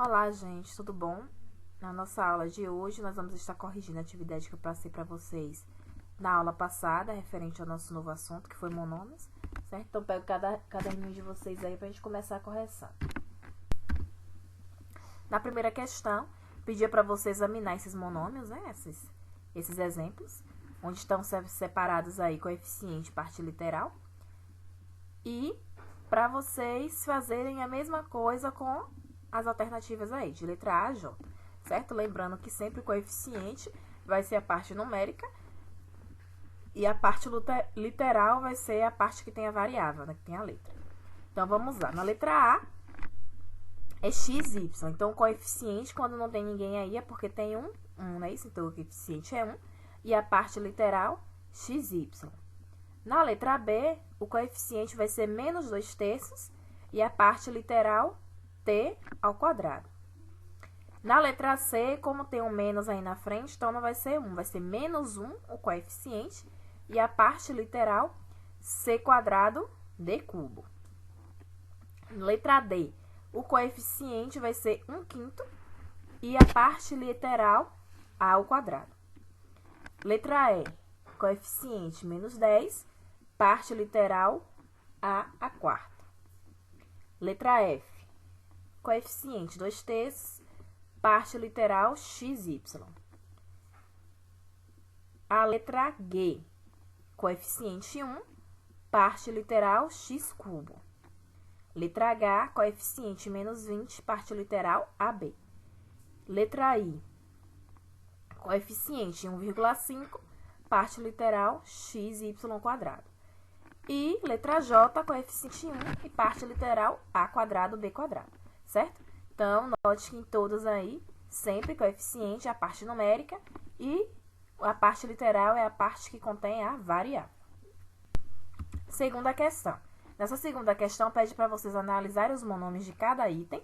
Olá, gente, tudo bom? Na nossa aula de hoje, nós vamos estar corrigindo a atividade que eu passei para vocês na aula passada, referente ao nosso novo assunto, que foi monômios, certo? Então, pego cada caderninho de vocês aí para a gente começar a correção. Na primeira questão, pedia para você examinar esses monômios, né? Esses exemplos, onde estão separados aí coeficiente e parte literal. E para vocês fazerem a mesma coisa com as alternativas aí, de letra A a J, certo? Lembrando que sempre o coeficiente vai ser a parte numérica e a parte literal vai ser a parte que tem a variável, né, que tem a letra. Então, vamos lá. Na letra A é x, y. Então, o coeficiente, quando não tem ninguém aí, é porque tem um, não é isso? Então, o coeficiente é 1. E a parte literal, x, y. Na letra B, o coeficiente vai ser menos 2/3 e a parte literal, t ao quadrado. Na letra C, como tem um menos aí na frente, então não vai ser 1, vai ser menos 1 o coeficiente e a parte literal, c quadrado d cubo. Letra D, o coeficiente vai ser 1/5 e a parte literal, a ao quadrado. Letra E, coeficiente menos 10, parte literal, a quarta. Letra F, coeficiente 2/3, parte literal, xy. A letra G, coeficiente 1, parte literal, x cubo. Letra H, coeficiente menos 20, parte literal, AB. Letra I, coeficiente 1,5, parte literal, xy quadrado. E letra J, coeficiente 1 e parte literal, a quadrado, b quadrado, certo? Então, note que em todos aí, sempre coeficiente é a parte numérica e a parte literal é a parte que contém a variável. Segunda questão. Nessa segunda questão, pede para vocês analisarem os monômios de cada item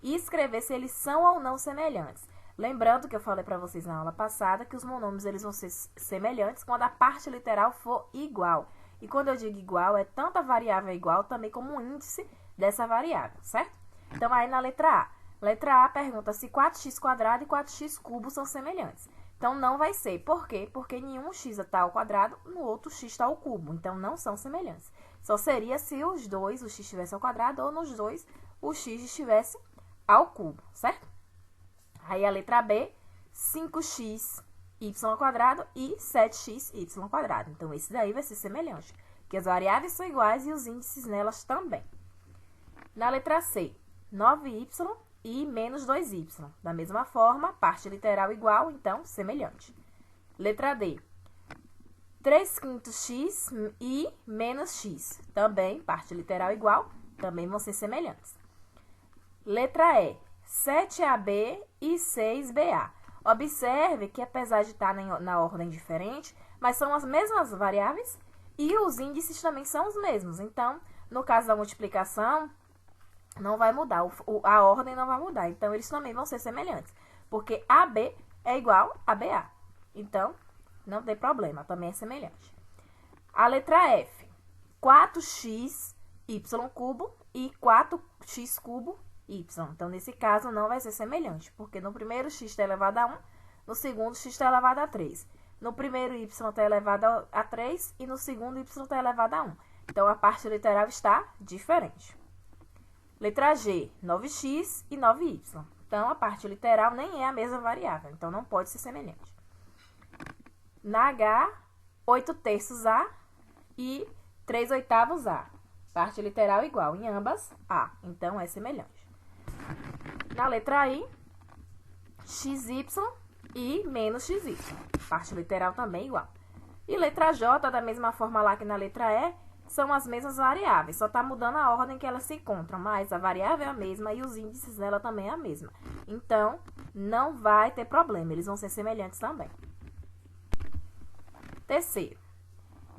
e escrever se eles são ou não semelhantes. Lembrando que eu falei para vocês na aula passada que os monômios eles vão ser semelhantes quando a parte literal for igual. E quando eu digo igual, é tanto a variável igual também como o índice dessa variável, certo? Então, aí na letra A. Letra A pergunta se 4x² e 4x³ são semelhantes. Então, não vai ser. Por quê? Porque nenhum x está ao quadrado, no outro x está ao cubo. Então, não são semelhantes. Só seria se os dois, o x estivesse ao quadrado, ou nos dois, o x estivesse ao cubo, certo? Aí, a letra B, 5x y² e 7xy². Então, esse daí vai ser semelhante, porque as variáveis são iguais e os índices nelas também. Na letra C, 9y e menos 2y. Da mesma forma, parte literal igual, então, semelhante. Letra D, 3/5x e menos x. Também, parte literal igual, também vão ser semelhantes. Letra E, 7ab e 6ba. Observe que, apesar de estar na ordem diferente, mas são as mesmas variáveis e os índices também são os mesmos. Então, no caso da multiplicação, não vai mudar, a ordem não vai mudar. Então, eles também vão ser semelhantes, porque AB é igual a BA. Então, não tem problema, também é semelhante. A letra F, 4x y³ e 4x³ y. Então, nesse caso, não vai ser semelhante, porque no primeiro x está elevado a 1, no segundo x está elevado a 3. No primeiro y está elevado a 3 e no segundo y está elevado a 1. Então, a parte literal está diferente. Letra G, 9x e 9y. Então, a parte literal nem é a mesma variável, então não pode ser semelhante. Na H, 8/3 e 3/8 parte literal igual, em ambas, A. Então, é semelhante. Na letra I, xy e menos xy. Parte literal também igual. E letra J, da mesma forma lá que na letra E, são as mesmas variáveis. Só está mudando a ordem que elas se encontram, mas a variável é a mesma e os índices dela também é a mesma. Então, não vai ter problema, eles vão ser semelhantes também. Terceiro,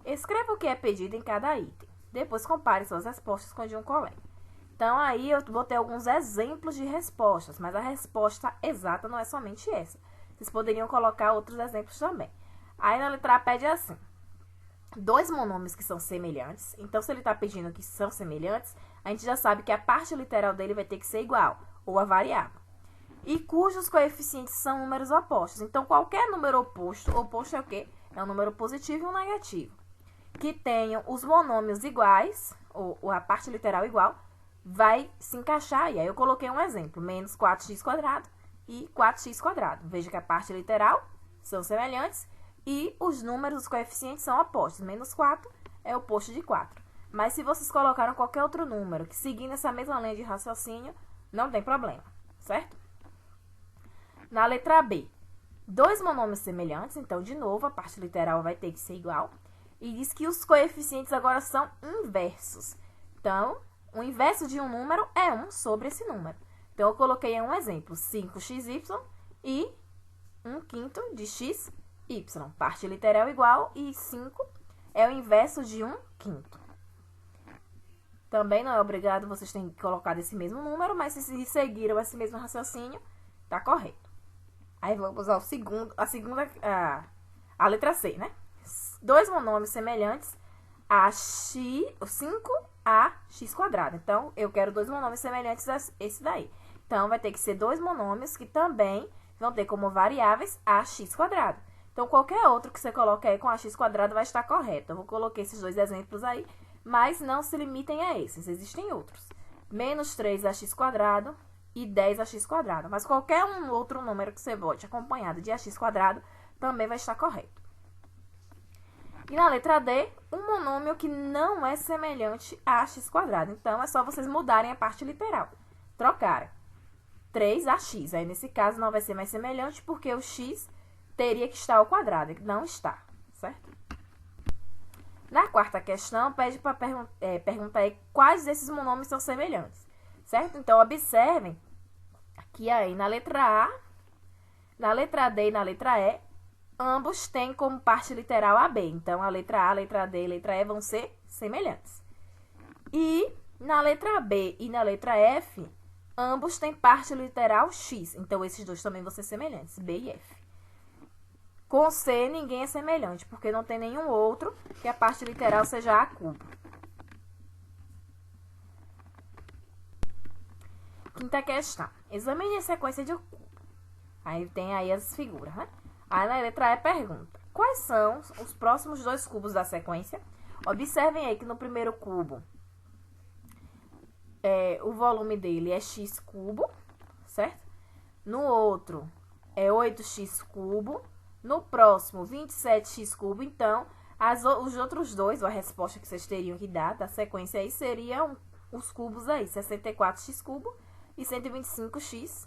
escreva o que é pedido em cada item. Depois, compare suas respostas com a de um colega. Então, aí eu vou ter alguns exemplos de respostas, mas a resposta exata não é somente essa. Vocês poderiam colocar outros exemplos também. Aí, na letra A, pede assim. 2 monômios que são semelhantes. Então, se ele está pedindo que são semelhantes, a gente já sabe que a parte literal dele vai ter que ser igual, ou a variável. e cujos coeficientes são números opostos. Então, qualquer número oposto é o quê? É um número positivo e um negativo. Que tenham os monômios iguais, ou a parte literal igual, vai se encaixar. E aí eu coloquei um exemplo, menos 4x² e 4x². Veja que a parte literal são semelhantes e os números, os coeficientes são opostos. Menos 4 é o oposto de 4. Mas se vocês colocaram qualquer outro número que seguindo essa mesma linha de raciocínio, não tem problema, certo? Na letra B, dois monômios semelhantes, então, de novo, a parte literal vai ter que ser igual. E diz que os coeficientes agora são inversos. Então, o inverso de um número é 1 sobre esse número. Então, eu coloquei um exemplo, 5xy e 1/5 de xy. Parte literal igual e 5 é o inverso de 1/5. Também não é obrigado, vocês têm que colocar esse mesmo número, mas se seguiram esse mesmo raciocínio, tá correto. Aí vamos ao a letra C, né? Dois monômios semelhantes a 5 a x². Então, eu quero dois monômios semelhantes a esse daí. Então, vai ter que ser dois monômios que também vão ter como variáveis ax². Então, qualquer outro que você coloque aí com ax² vai estar correto. Eu vou colocar esses dois exemplos aí, mas não se limitem a esses, existem outros. Menos 3ax² e 10ax². Mas qualquer um outro número que você bote acompanhado de ax² também vai estar correto. E na letra D, um monômio que não é semelhante a ax². Então, é só vocês mudarem a parte literal. Trocarem 3ax. Aí, nesse caso, não vai ser mais semelhante porque o x teria que estar ao quadrado. E não está, certo? Na quarta questão, pede para perguntar aí quais desses monômios são semelhantes, certo? Então, observem que aí na letra A, na letra D e na letra E, ambos têm como parte literal AB. Então, a letra A, a letra D e a letra E vão ser semelhantes. E na letra B e na letra F, ambos têm parte literal X. Então, esses dois também vão ser semelhantes, B e F. Com C, ninguém é semelhante, porque não tem nenhum outro que a parte literal seja A cubo. Quinta questão. Examine a sequência de um cubo. Aí tem aí as figuras, né? Aí na letra E pergunta: quais são os próximos dois cubos da sequência? Observem aí que no primeiro cubo, o volume dele é x cubo, certo? No outro é 8x cubo. No próximo, 27x cubo. Então, os outros dois, ou a resposta que vocês teriam que dar da sequência aí, seriam os cubos aí, 64x cubo e 125x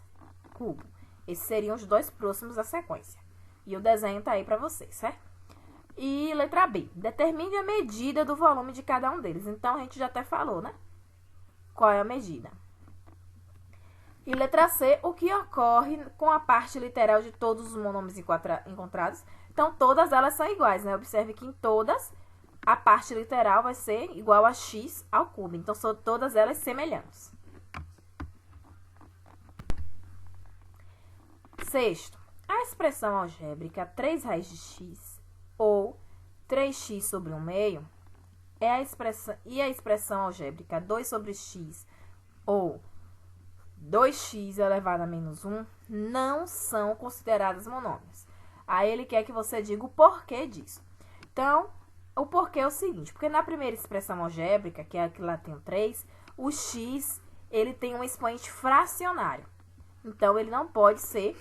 cubo. Esses seriam os dois próximos da sequência. E o desenho tá aí pra vocês, certo? E letra B. Determine a medida do volume de cada um deles. Então, a gente já até falou, né? Qual é a medida? E letra C, o que ocorre com a parte literal de todos os monômios encontrados? Então, todas elas são iguais, né? Observe que em todas, a parte literal vai ser igual a x ao cubo. Então, são todas elas semelhantes. Sexto, a expressão algébrica 3 raiz de x ou 3x sobre 1/2 e a expressão algébrica 2 sobre x ou 2x elevado a menos 1 não são consideradas monômios. Aí ele quer que você diga o porquê disso. Então, o porquê é o seguinte, porque na primeira expressão algébrica, que é a que lá tem o 3, o x ele tem um expoente fracionário. Então, ele não pode ser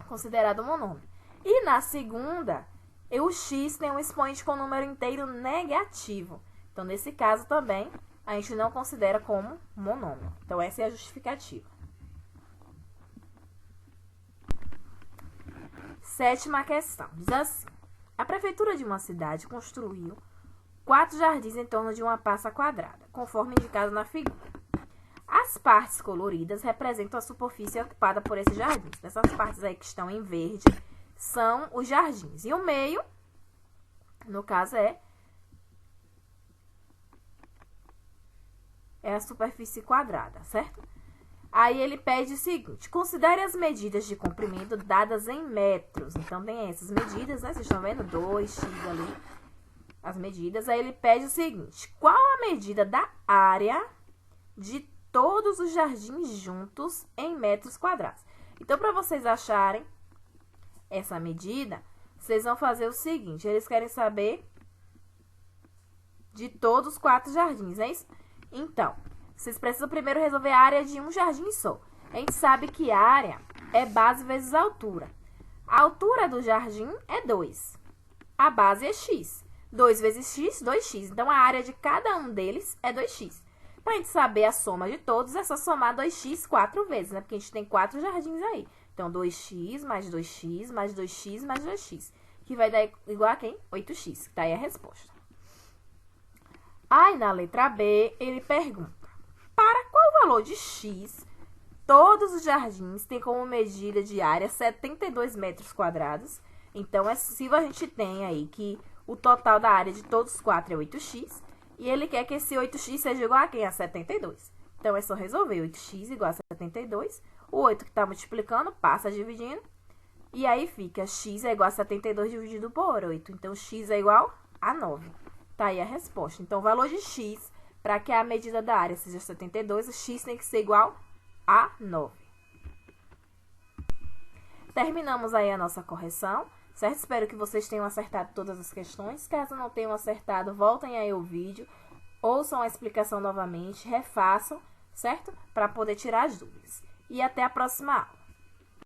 considerado monômio. E na segunda, o x tem um expoente com número inteiro negativo. Então, nesse caso também, a gente não considera como monômio. Então, essa é a justificativa. Sétima questão. Diz assim: a prefeitura de uma cidade construiu 4 jardins em torno de uma praça quadrada, conforme indicado na figura. As partes coloridas representam a superfície ocupada por esses jardins. Essas partes aí que estão em verde são os jardins. E o meio, no caso, é a superfície quadrada, certo? Aí ele pede o seguinte: considere as medidas de comprimento dadas em metros. Então, tem essas medidas, né? Vocês estão vendo? 2x ali, as medidas. Aí ele pede o seguinte: qual a medida da área de todos os jardins juntos em metros quadrados? Então, para vocês acharem essa medida, vocês vão fazer o seguinte, eles querem saber de todos os 4 jardins, é isso? Então, vocês precisam primeiro resolver a área de um jardim só. A gente sabe que a área é base vezes altura. A altura do jardim é 2. A base é x. 2 vezes x, 2x. Então, a área de cada um deles é 2x. Para a gente saber a soma de todos, é só somar 2x 4 vezes, né? Porque a gente tem 4 jardins aí. Então, 2x mais 2x mais 2x mais 2x. Que vai dar igual a quem? 8x. Tá aí a resposta. Aí, na letra B, ele pergunta: para qual valor de x todos os jardins têm como medida de área 72 metros quadrados? Então, se a gente tem aí que o total da área de todos os 4 é 8x, e ele quer que esse 8x seja igual a quem? A 72. Então, é só resolver. 8x igual a 72. O 8 que está multiplicando, passa dividindo. E aí fica x é igual a 72 dividido por 8. Então, x é igual a 9. Tá aí a resposta. Então, o valor de x, para que a medida da área seja 72, o x tem que ser igual a 9. Terminamos aí a nossa correção, certo? Espero que vocês tenham acertado todas as questões. Caso não tenham acertado, voltem aí o vídeo, ouçam a explicação novamente, refaçam, certo? Para poder tirar as dúvidas. E até a próxima aula.